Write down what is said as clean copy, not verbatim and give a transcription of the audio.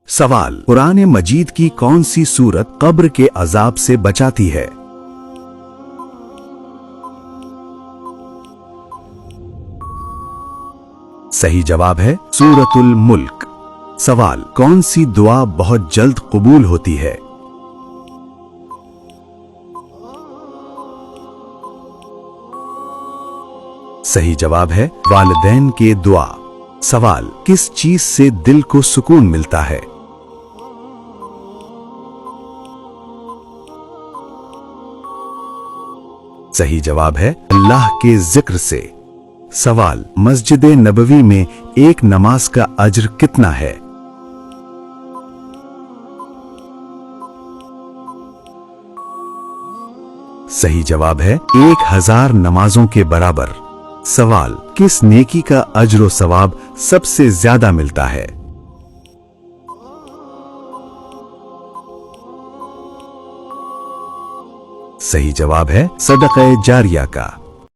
सवाल, कुरान मजीद की कौन सी सूरत कब्र के अजाब से बचाती है? सही जवाब है सूरतुल मुल्क। सवाल, कौन सी दुआ बहुत जल्द कबूल होती है? सही जवाब है वालिदैन के दुआ। सवाल, किस चीज से दिल को सुकून मिलता है? सही जवाब है अल्लाह के जिक्र से। सवाल, मस्जिद नबवी में एक नमाज का अज्र कितना है? सही जवाब है 1000 नमाजों के बराबर। सवाल, किस नेकी का अज्र व सवाब सबसे ज्यादा मिलता है? सही जवाब है सदक़े जारिया का।